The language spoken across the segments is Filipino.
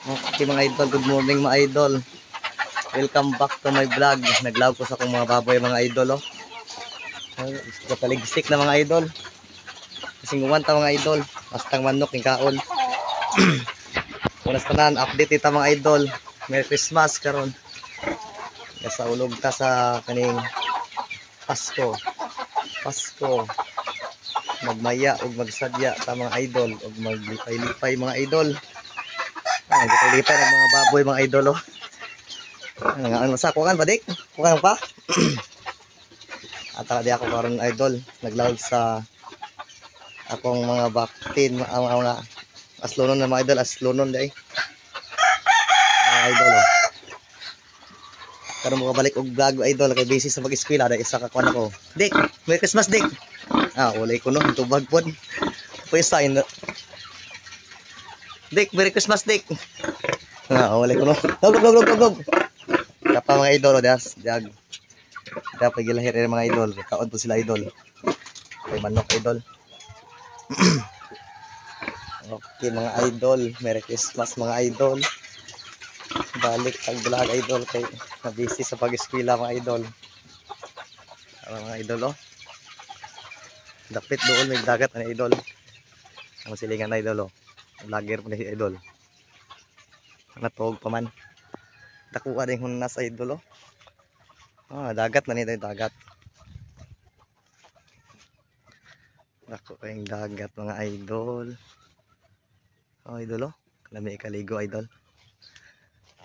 Okay mga idol, good morning mga idol. Welcome back to my vlog. Naglaw ko sa akong mga baboy mga idol. Kataligsik na mga idol. Kasing umanta mga idol. Bastang manok ng kaon. Unas tanan, update ita mga idol. Merry Christmas karon. Nasa ulog ta sa kaning Pasko. Magmaya ug magsadya ta mga idol ug maglipay-lipay mga idol. Maglipay-lipay ng mga baboy mga idol oh. Ang masa kuan pa dik? Kuan pa? Ata di ako karon idol, naglaog sa akong mga baktin mga aslonon na mga idol, aslonon dai. Mga idol oh. Karon mo balik og vlog idol kay busy sa mag-eskwela dai isa ka kuan ako. Dik, Merry Christmas dik. Walay ko no, tubag pod. Puy sign. Dik, Merry Christmas dik. Walay ko no. Log. Kapa mga idol diag. Dapat gilahir mga idol. Kaon po sila idol. Kay manok idol. Okay mga idol, Merry Christmas mga idol. Balik ang vlog idol kay na busy sa pag-eskwela mga idol. Mga idol oh. Dapit doon may dagat na idol. Ang silingan na idol oh. Vlogger po na si idol. Natog pa man. Dakuha din kung nasa idol oh. Dagat na nito yung dagat. Dakuha yung dagat mga idol. Idol oh. Kalami ikaligo idol.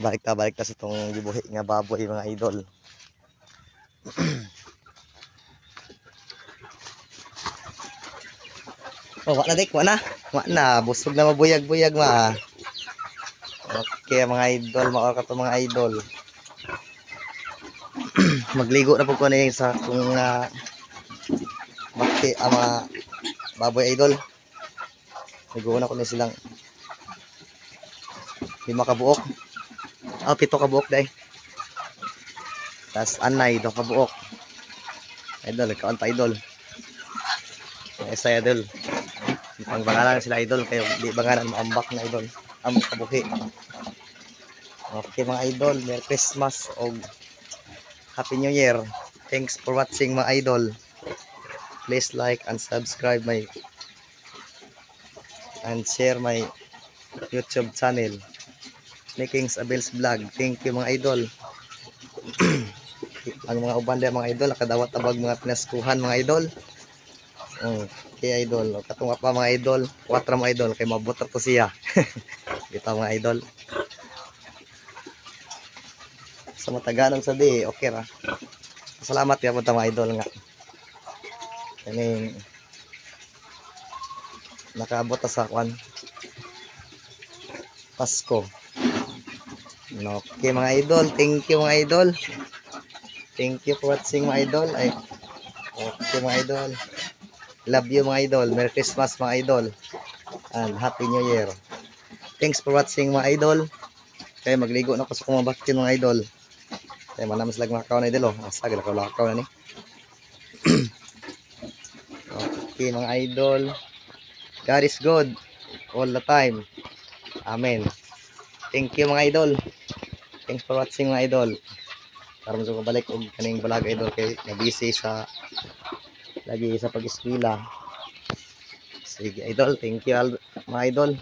Balik ta sa itong gibuhi nga baboy mga idol. Wala na dik, wala na. Busog na mabuyag-buyag ma. Okay mga idol, maor ka to mga idol. Magligo na po ko na sa kung bakti mga baboy idol. Ligo na ko na silang 5 kabuok. 7 kabuok dai. Tas anay 2 kabuok. Idol, kaon pa idol. Isa idol. Ang bangalan sila idol kayo di bangalan maambak na idol. Ang kabuhi. Okay mga idol, Merry Christmas o Happy New Year. Thanks for watching mga idol. Please like and subscribe my and share my YouTube channel. Makings Abel's Vlog. Thank you mga idol. Ang mga ubanda mga idol, nakadawat abag mga pinaskuhan mga idol. Okay idol, katunga pa mga idol, 4 mga idol, kay mabutar ko siya. Kita mga idol. Sa matagalan sa di, okay ra. Salamat ya mga idol nga. Kaning nakaabot sa kwan Pasko. Okay mga idol, thank you mga idol. Thank you for watching mga idol. Okay mga idol. Love you mga idol. Merry Christmas mga idol. And Happy New Year. Thanks for watching mga idol. Kaya magligo na ko sa kumabaktin mga idol. Kaya manamas lang mga kaon na idol. Asag lakaw na ni. Okay mga idol. God is good all the time. Amen. Thank you mga idol. Thanks for watching mga idol. Para mo sa balik og kaning vlog idol kay na busy sa lagi sa pag-eskwela. Sige idol, thank you mga idol.